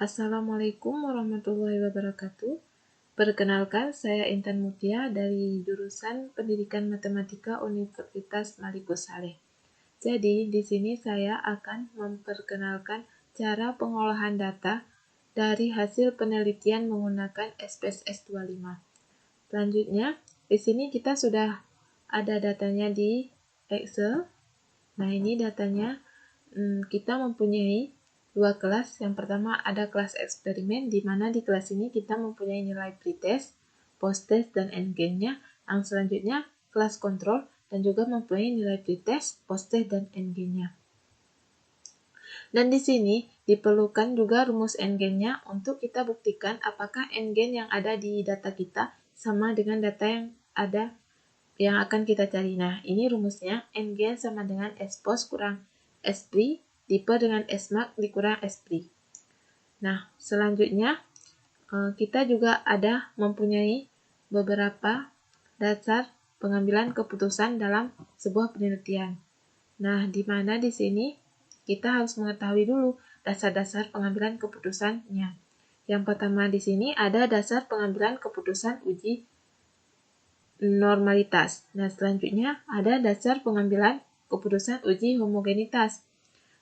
Assalamualaikum warahmatullahi wabarakatuh. Perkenalkan, saya Intan Mutia dari jurusan Pendidikan Matematika Universitas Malikus Saleh. Jadi, di sini saya akan memperkenalkan cara pengolahan data dari hasil penelitian menggunakan SPSS 25. Selanjutnya, di sini kita sudah ada datanya di Excel. Nah, ini datanya kita mempunyai dua kelas. Yang pertama ada kelas eksperimen, di mana di kelas ini kita mempunyai nilai pretest, posttest, dan endgain-nya. Yang selanjutnya kelas kontrol dan juga mempunyai nilai pretest, posttest, dan endgain-nya. Dan di sini diperlukan juga rumus endgain-nya untuk kita buktikan apakah endgain yang ada di data kita sama dengan data yang ada yang akan kita cari. Nah, ini rumusnya, endgain sama dengan S-post kurang S-pri, diper dengan S-max dikurang S-pri. Nah, selanjutnya kita juga ada mempunyai beberapa dasar pengambilan keputusan dalam sebuah penelitian. Nah, di mana di sini kita harus mengetahui dulu dasar-dasar pengambilan keputusannya. Yang pertama di sini ada dasar pengambilan keputusan uji normalitas. Nah, selanjutnya ada dasar pengambilan keputusan uji homogenitas.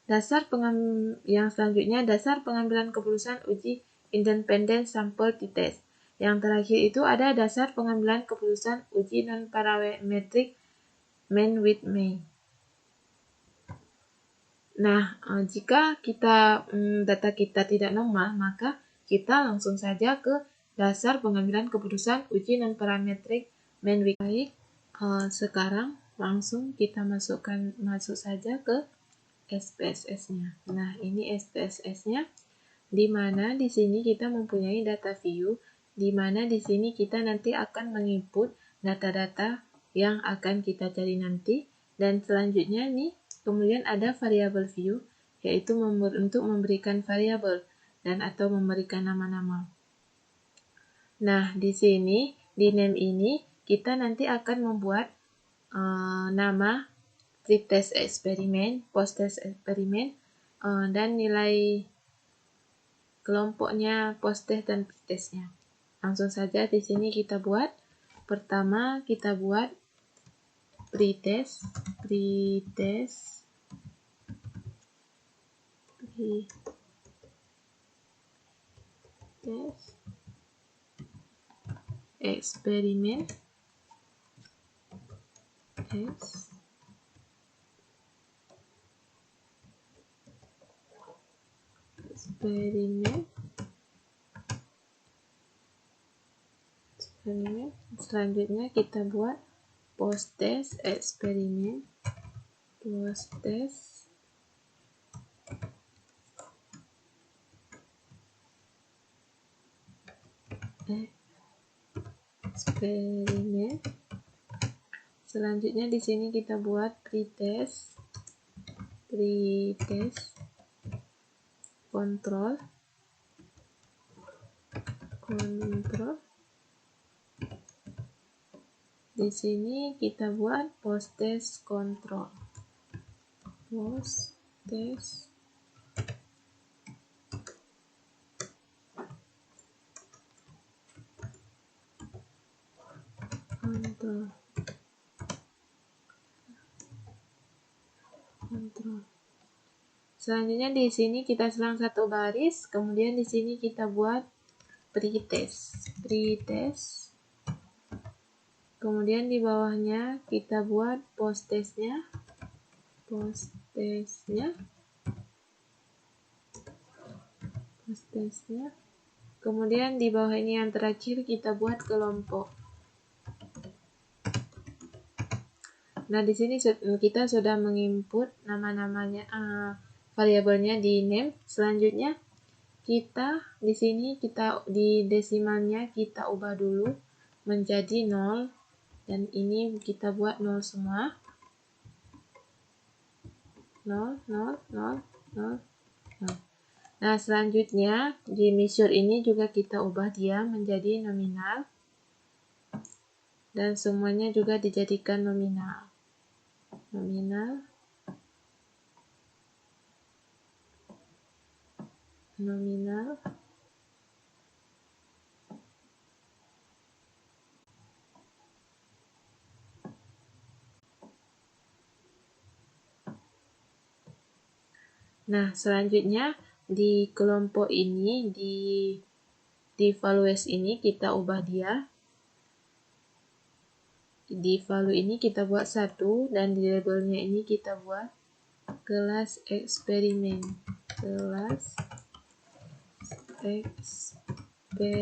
Yang selanjutnya dasar pengambilan keputusan uji independent sample t-test. Yang terakhir itu ada dasar pengambilan keputusan uji non-parametric mean with mean. Nah, jika data kita tidak normal, maka kita langsung saja ke dasar pengambilan keputusan uji non-parametric mean with mean. Baik, sekarang langsung kita masuk saja ke SPSS-nya. Nah, ini SPSS-nya, di mana di sini kita mempunyai data view, di mana di sini kita nanti akan menginput data-data yang akan kita cari nanti, dan selanjutnya nih, kemudian ada variable view, yaitu untuk memberikan variabel dan atau memberikan nama-nama. Nah, di sini, di name ini, kita nanti akan membuat nama pretest eksperimen, posttest eksperimen, dan nilai kelompoknya posttest dan pretestnya. Langsung saja di sini kita buat. Pertama kita buat pretest eksperimen selanjutnya kita buat posttest eksperimen selanjutnya di sini kita buat pretest kontrol. Di sini kita buat posttest kontrol. Selanjutnya di sini kita selang satu baris, kemudian di sini kita buat pretest. Kemudian di bawahnya kita buat posttestnya. Kemudian di bawah ini yang terakhir kita buat kelompok. Nah, di sini kita sudah menginput nama-namanya, variabelnya di name. Selanjutnya kita di sini di desimalnya kita ubah dulu menjadi 0, dan ini kita buat 0 semua. 0. Nah, selanjutnya di measure ini juga kita ubah dia menjadi nominal, dan semuanya juga dijadikan nominal. nominal. Nah, selanjutnya di kelompok ini, di values ini kita ubah dia. Di value ini kita buat 1 dan di labelnya ini kita buat kelas eksperimen. Kelas eksperimen.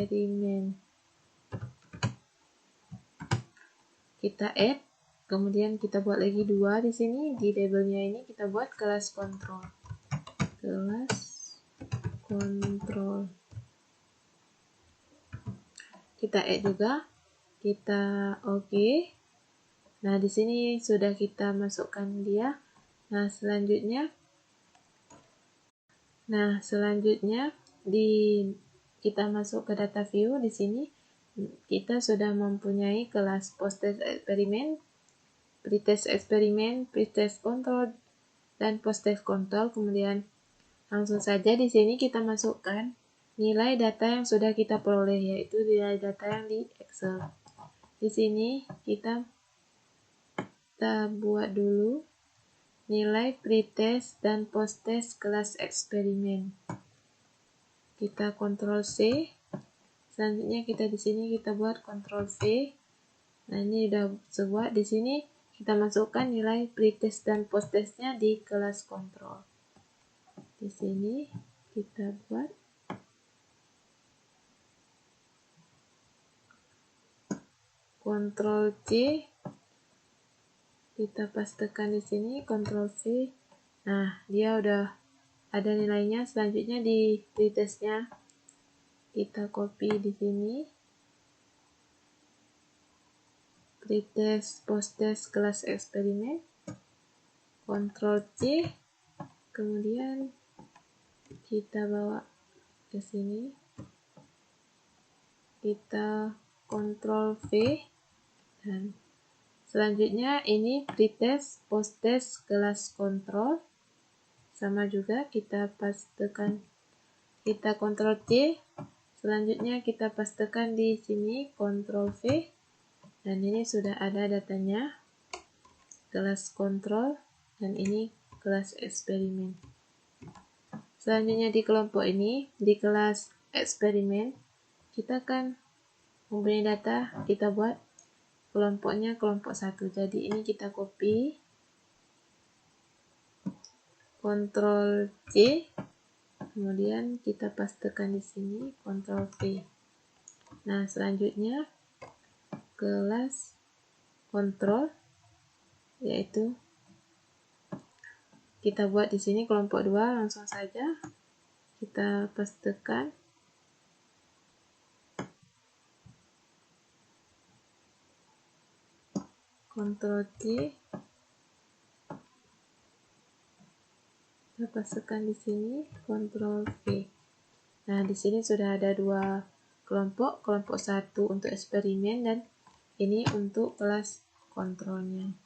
Kita add, kemudian kita buat lagi 2 di sini. Di labelnya ini kita buat kelas kontrol. Kelas kontrol. Kita add juga, kita oke. Nah, di sini sudah kita masukkan dia. Nah, selanjutnya kita masuk ke data view. Di sini kita sudah mempunyai kelas post-test eksperimen, pre-test eksperimen, pre-test control, dan post-test control. Kemudian langsung saja di sini kita masukkan nilai data yang sudah kita peroleh, yaitu nilai data yang di Excel. Di sini kita buat dulu nilai pre-test dan post-test kelas eksperimen. Kita Ctrl C. Selanjutnya kita di sini kita buat Ctrl V. Nah, ini udah sebuah. Di sini kita masukkan nilai pre-test dan post-testnya di kelas kontrol. Di sini kita buat Ctrl C, kita pastekan di sini, Ctrl V. Nah, dia udah ada nilainya. Selanjutnya di pretestnya kita copy di sini, pretest posttest kelas eksperimen, Ctrl C, kemudian kita bawa ke sini, kita Ctrl V, dan selanjutnya ini pretest posttest kelas kontrol, sama juga kita pastekan, kita Ctrl C, selanjutnya kita pastekan di sini Ctrl V, dan ini sudah ada datanya, kelas kontrol, dan ini kelas eksperimen. Selanjutnya di kelompok ini, di kelas eksperimen, kita kan mempunyai data, kita buat kelompoknya kelompok 1. Jadi ini kita copy, Ctrl C, kemudian kita pastekan di sini, Ctrl V. Nah, selanjutnya kelas kontrol, yaitu kita buat di sini kelompok 2, langsung saja kita pastekan, Ctrl C, kita pastekan di sini, Ctrl V. Nah, di sini sudah ada 2 kelompok, kelompok 1 untuk eksperimen dan ini untuk kelas kontrolnya.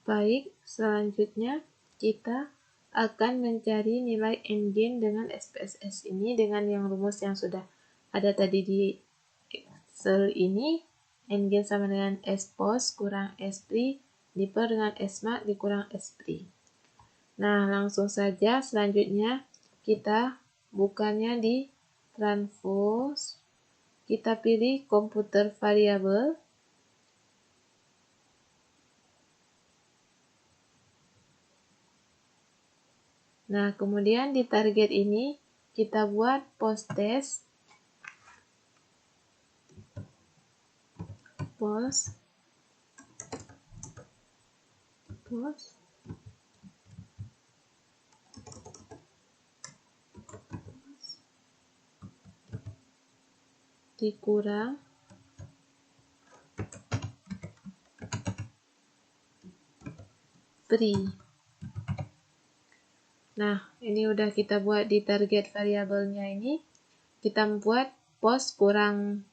Baik, selanjutnya kita akan mencari nilai n-gain dengan SPSS ini dengan yang rumus yang sudah ada tadi di Excel ini. N-gain sama dengan S-post kurang S-pri diper dengan S-max dikurang S-pri. Nah, langsung saja selanjutnya kita bukanya di Transpose. Kita pilih komputer variabel. Nah, kemudian di target ini kita buat post-test. Post dikurang pri. Nah, ini udah kita buat di target variabelnya ini. Kita membuat post kurang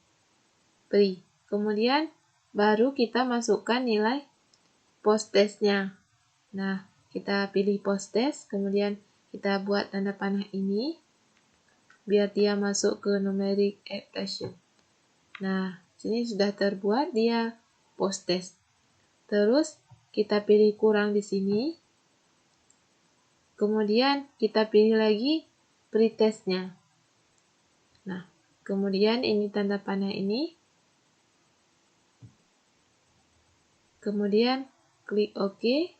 pri. Kemudian baru kita masukkan nilai post testnya. Nah, kita pilih post test, kemudian kita buat tanda panah ini biar dia masuk ke numeric expression. Nah, sini sudah terbuat dia post test. Terus kita pilih kurang di sini. Kemudian kita pilih lagi pretestnya. Nah, kemudian ini tanda panah ini. Kemudian klik OK.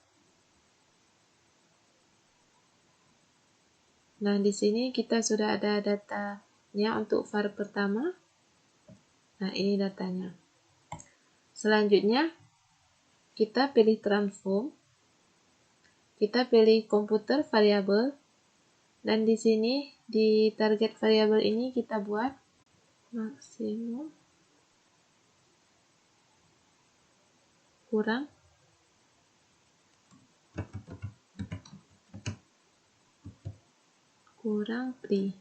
Nah, di sini kita sudah ada datanya untuk var pertama. Nah, ini datanya. Selanjutnya, kita pilih transform. Kita pilih komputer variabel. Dan di sini, di target variabel ini kita buat maksimum kurang pri.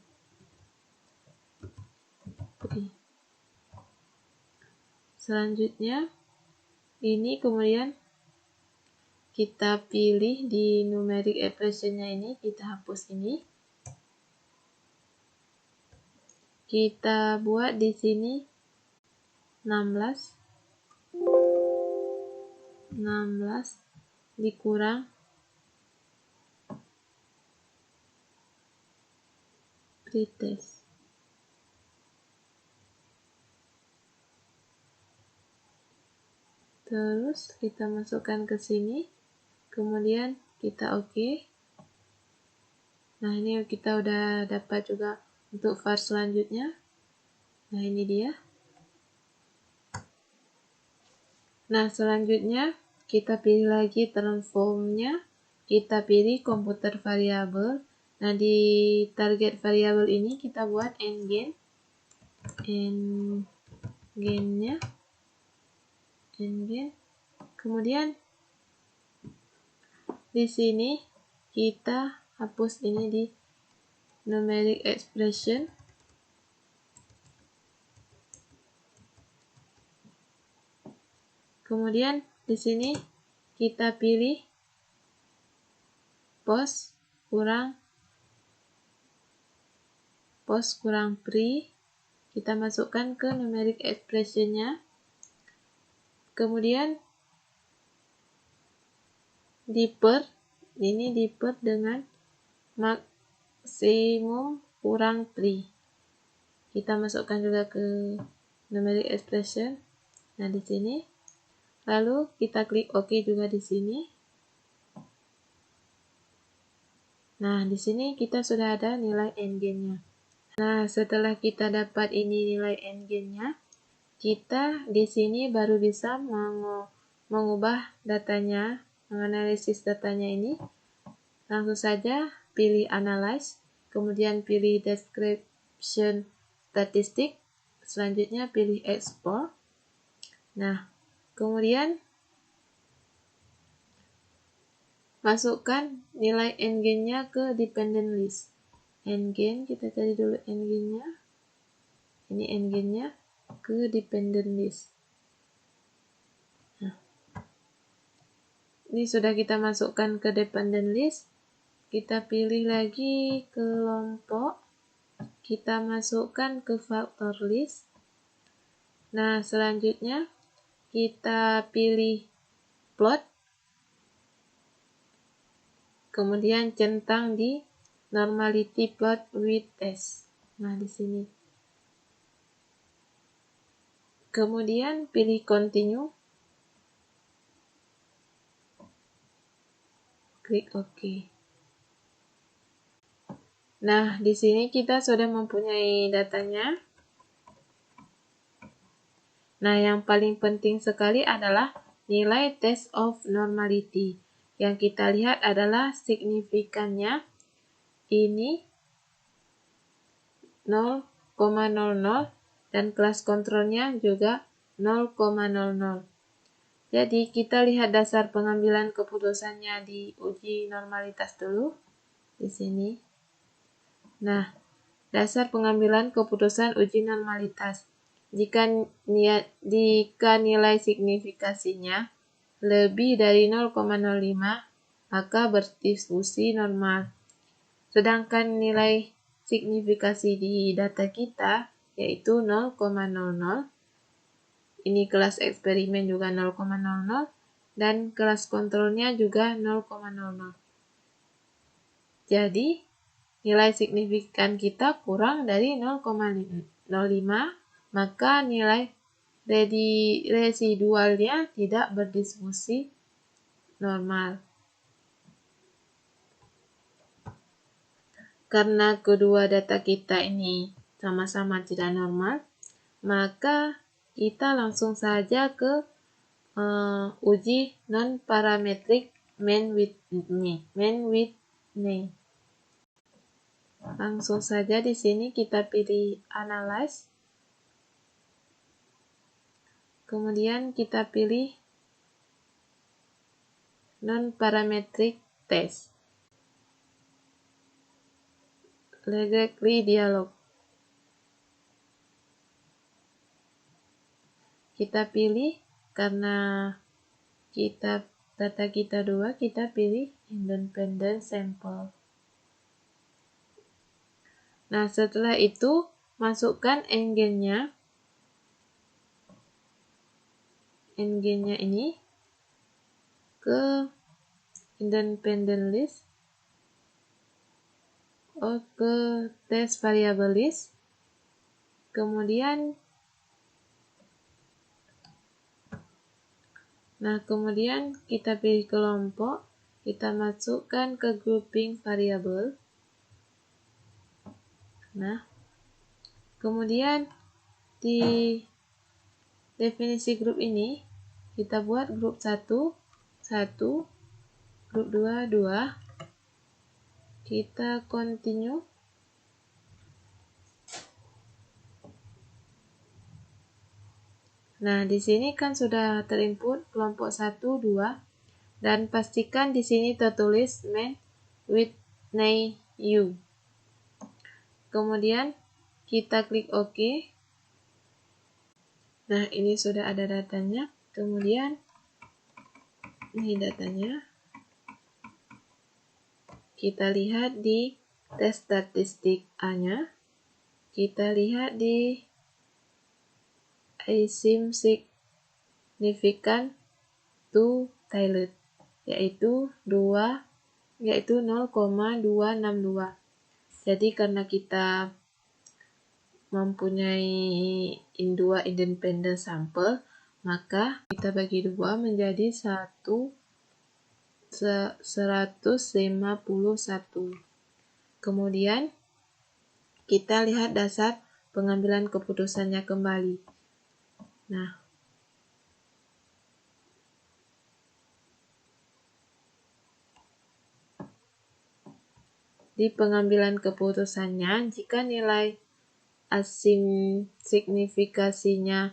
Selanjutnya, ini kemudian kita pilih di numeric expression-nya ini, kita hapus ini. Kita buat di sini 16 dikurang pretest. Terus kita masukkan ke sini, kemudian kita OK. Nah, ini kita udah dapat juga untuk var selanjutnya. Nah, ini dia. Nah, selanjutnya kita pilih lagi transformnya. Kita pilih komputer variabel. Nah, di target variabel ini kita buat n-gain. N-gain-nya. N-gain. Kemudian di sini kita hapus ini di numeric expression. Kemudian di sini kita pilih post kurang pri. Kita masukkan ke numeric expression-nya. Kemudian ini diper dengan maksimum kurang pri. Kita masukkan juga ke numeric expression. Nah, di sini. Lalu kita klik OK juga di sini. Nah, di sini kita sudah ada nilai n-gain-nya. Nah, setelah kita dapat ini nilai n-gain-nya, kita di sini baru bisa mengubah datanya, menganalisis datanya ini. Langsung saja pilih Analyze, kemudian pilih Description Statistik, selanjutnya pilih Export. Nah, kemudian masukkan nilai n-gain-nya ke dependent list. N-gain, kita cari dulu n-gain-nya. Ini n-gain-nya ke dependent list. Nah, ini sudah kita masukkan ke dependent list. Kita pilih lagi kelompok. Kita masukkan ke factor list. Nah, selanjutnya kita pilih plot. Kemudian centang di normality plot with test. Nah, di sini. Kemudian pilih continue. Klik OK. Nah, di sini kita sudah mempunyai datanya. Nah, yang paling penting sekali adalah nilai test of normality. Yang kita lihat adalah signifikannya ini 0,00 dan kelas kontrolnya juga 0,00. Jadi kita lihat dasar pengambilan keputusannya di uji normalitas dulu di sini. Nah, dasar pengambilan keputusan uji normalitas. Jika nilai signifikasinya lebih dari 0,05, maka berdistribusi normal. Sedangkan nilai signifikasi di data kita yaitu 0,00. Ini kelas eksperimen juga 0,00 dan kelas kontrolnya juga 0,00. Jadi, nilai signifikan kita kurang dari 0,05, maka nilai residualnya tidak berdistribusi normal. Karena kedua data kita ini sama-sama tidak normal, maka kita langsung saja ke uji non-parametric mean width. Langsung saja di sini kita pilih analyze. Kemudian kita pilih non-parametric test. Legally dialog. Kita pilih karena data kita 2, kita pilih independent sample. Nah, setelah itu masukkan n-nya ini ke independent list ke test variable list. Kemudian kita pilih kelompok, kita masukkan ke grouping variable. Nah, kemudian di definisi grup ini kita buat grup 1, grup 2, 2. Kita continue. Nah, di sini kan sudah terinput kelompok 1, 2, dan pastikan di sini tertulis mean width u. Kemudian kita klik OK. Nah, ini sudah ada datanya. Kemudian ini datanya. Kita lihat di tes statistik A-nya. Kita lihat di asim significant to tilde, yaitu 0,262. Jadi karena kita mempunyai 2 independent sampel, maka kita bagi 2 menjadi 151. Kemudian kita lihat dasar pengambilan keputusannya kembali. Nah, di pengambilan keputusannya, jika nilai asim signifikasinya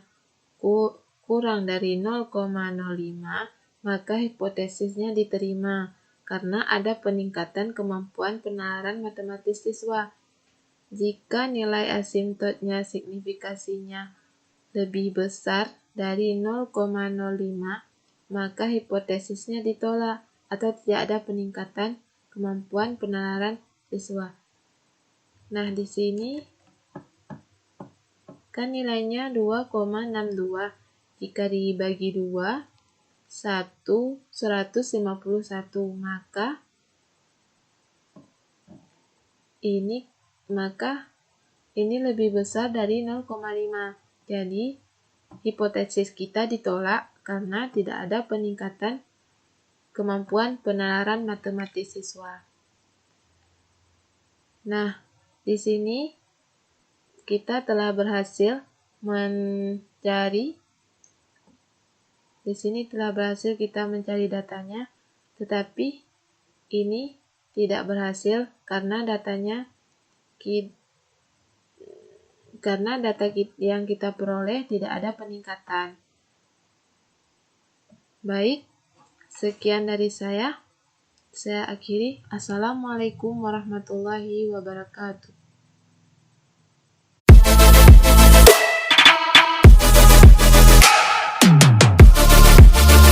kurang dari 0,05, maka hipotesisnya diterima karena ada peningkatan kemampuan penalaran matematis siswa. Jika nilai asimtotnya signifikasinya lebih besar dari 0,05, maka hipotesisnya ditolak atau tidak ada peningkatan kemampuan penalaran siswa. Nah, di sini kan nilainya 2,62. Jika dibagi 2, 151, maka ini lebih besar dari 0,5. Jadi, hipotesis kita ditolak karena tidak ada peningkatan kemampuan penalaran matematis siswa. Nah, di sini kita telah berhasil kita mencari datanya, tetapi ini tidak berhasil karena data yang kita peroleh tidak ada peningkatan. Baik, sekian dari saya. Saya akhiri. Assalamualaikum warahmatullahi wabarakatuh.